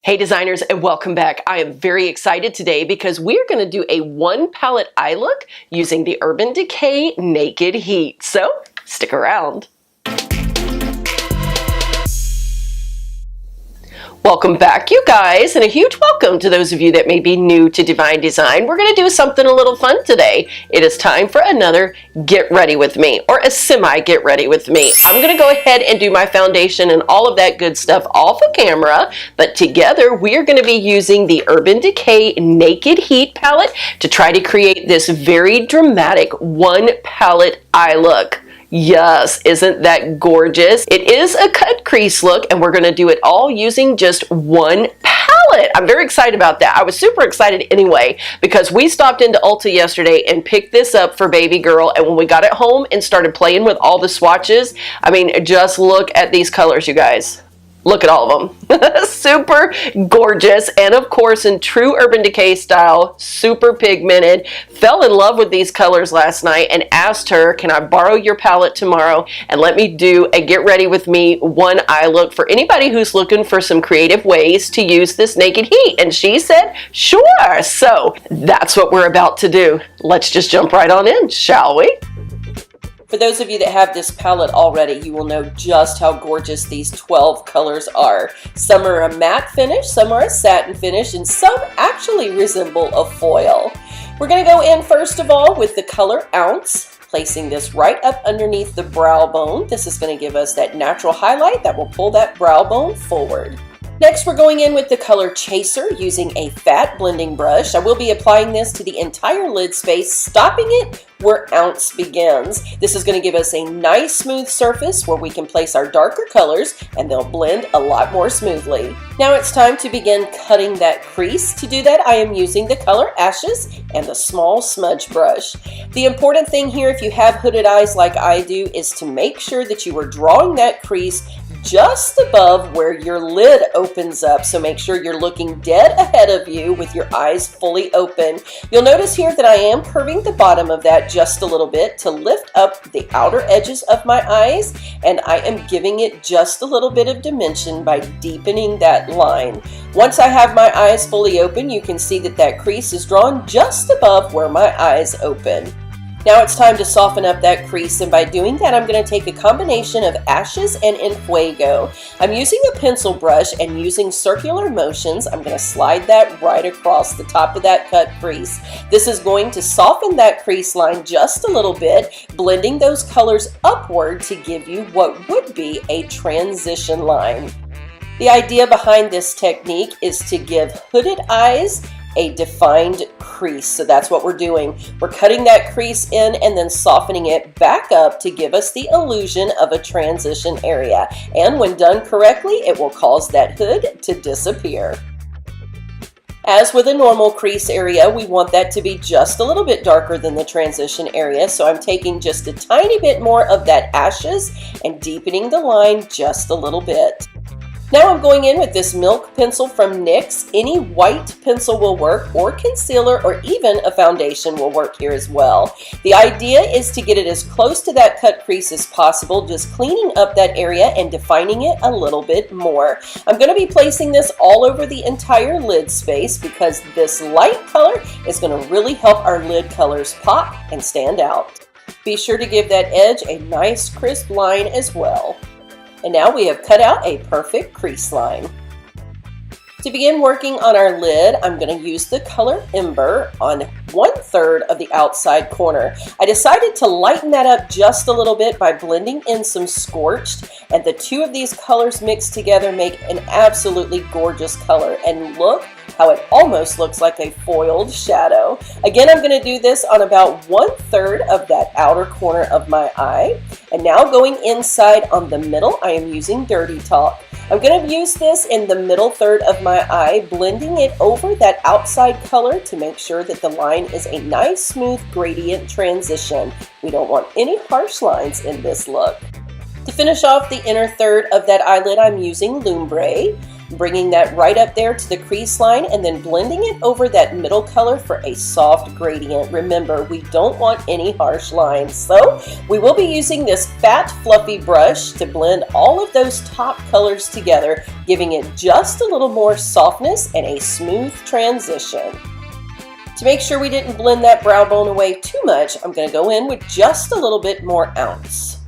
Hey designers, and welcome back. I am very excited today because we're going to do a one palette eye look using the Urban Decay Naked Heat. So stick around. Welcome back, you guys, and a huge welcome to those of you that may be new to DeeVine DeeZine. We're going to do something a little fun today. It is time for another Get Ready With Me, or a semi-Get Ready With Me. I'm going to go ahead and do my foundation and all of that good stuff off of camera, but together we are going to be using the Urban Decay Naked Heat palette to try to create this very dramatic one palette eye look. Yes, isn't that gorgeous? It is a cut crease look, and we're going to do it all using just one palette. I'm very excited about that. I was super excited anyway because we stopped into Ulta yesterday and picked this up for baby girl, and when we got it home and started playing with all the swatches, I mean, just look at these colors, you guys. Look at all of them. Super gorgeous, and of course in true Urban Decay style, super pigmented. Fell in love with these colors last night and asked her, can I borrow your palette tomorrow and let me do a Get Ready With Me one eye look for anybody who's looking for some creative ways to use this Naked Heat? And she said, sure. So that's what we're about to do. Let's just jump right on in, shall we? For those of you that have this palette already, you will know just how gorgeous these 12 colors are. Some are a matte finish, some are a satin finish, and some actually resemble a foil. We're going to go in first of all with the color Ounce, placing this right up underneath the brow bone. This is going to give us that natural highlight that will pull that brow bone forward. Next, we're going in with the color Chaser using a fat blending brush. I will be applying this to the entire lid space, stopping it where Ounce begins. This is going to give us a nice smooth surface where we can place our darker colors and they'll blend a lot more smoothly. Now it's time to begin cutting that crease. To do that, I am using the color Ashes and the small smudge brush. The important thing here, if you have hooded eyes like I do, is to make sure that you are drawing that crease just above where your lid opens up. So make sure you're looking dead ahead of you with your eyes fully open. You'll notice here that I am curving the bottom of that just a little bit to lift up the outer edges of my eyes, and I am giving it just a little bit of dimension by deepening that line. Once I have my eyes fully open, you can see that that crease is drawn just above where my eyes open. Now it's time to soften up that crease, and by doing that I'm going to take a combination of Ashes and Enfuego. I'm using a pencil brush and using circular motions. I'm going to slide that right across the top of that cut crease. This is going to soften that crease line just a little bit, blending those colors upward to give you what would be a transition line. The idea behind this technique is to give hooded eyes a defined crease. So that's what we're doing. We're cutting that crease in and then softening it back up to give us the illusion of a transition area. And when done correctly, it will cause that hood to disappear. As with a normal crease area, we want that to be just a little bit darker than the transition area. So I'm taking just a tiny bit more of that Ashes and deepening the line just a little bit. Now I'm going in with this milk pencil from NYX. Any white pencil will work, or concealer, or even a foundation will work here as well. The idea is to get it as close to that cut crease as possible, just cleaning up that area and defining it a little bit more. I'm going to be placing this all over the entire lid space because this light color is going to really help our lid colors pop and stand out. Be sure to give that edge a nice crisp line as well. And now we have cut out a perfect crease line. To begin working on our lid, I'm going to use the color Ember on 1/3 of the outside corner. I decided to lighten that up just a little bit by blending in some Scorched, and the two of these colors mixed together make an absolutely gorgeous color. And look how it almost looks like a foiled shadow. Again, I'm going to do this on about 1/3 of that outer corner of my eye. And now going inside on the middle, I am using Dirty Talk. I'm going to use this in the middle third of my eye, blending it over that outside color to make sure that the line is a nice smooth gradient transition. We don't want any harsh lines in this look. To finish off the inner third of that eyelid, I'm using Lumbre. bringing that right up there to the crease line and then blending it over that middle color for a soft gradient. Remember, we don't want any harsh lines, so we will be using this fat fluffy brush to blend all of those top colors together, giving it just a little more softness and a smooth transition. To make sure we didn't blend that brow bone away too much, I'm going to go in with just a little bit more ounce.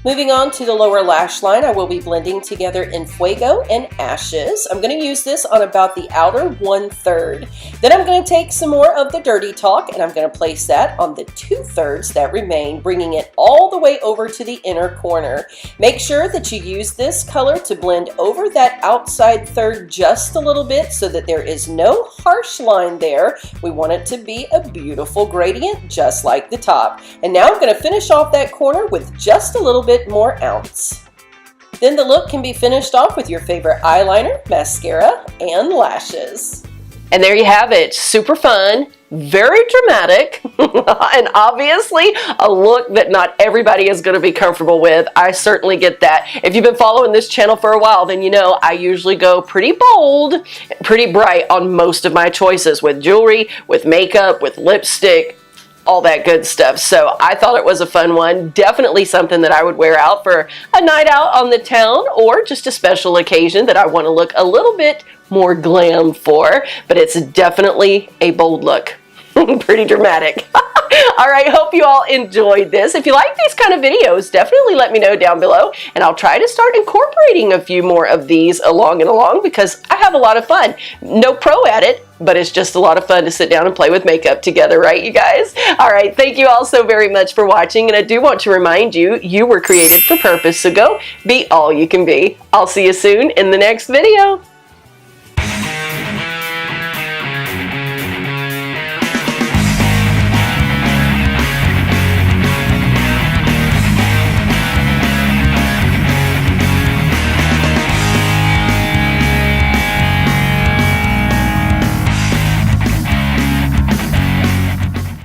Moving on to the lower lash line, I will be blending together in Fuego and Ashes. I'm going to use this on about the outer 1/3. Then I'm going to take some more of the Dirty Talk and I'm going to place that on the 2/3 that remain, bringing it all the way over to the inner corner. Make sure that you use this color to blend over that outside third just a little bit so that there is no harsh line there. We want it to be a beautiful gradient just like the top. And now I'm going to finish off that corner with just a little bit more ounce. Then the look can be finished off with your favorite eyeliner, mascara, and lashes. And there you have it. Super fun, very dramatic, and obviously a look that not everybody is going to be comfortable with. I certainly get that. If you've been following this channel for a while, then you know I usually go pretty bold, pretty bright on most of my choices with jewelry, with makeup, with lipstick, all that good stuff. So I thought it was a fun one. Definitely something that I would wear out for a night out on the town or just a special occasion that I want to look a little bit more glam for. But it's definitely a bold look. Pretty dramatic. All right, hope you all enjoyed this. If you like these kind of videos, definitely let me know down below, and I'll try to start incorporating a few more of these along because I have a lot of fun. No pro at it, but it's just a lot of fun to sit down and play with makeup together, right, you guys? All right, thank you all so very much for watching, and I do want to remind you, you were created for purpose, so go be all you can be. I'll see you soon in the next video.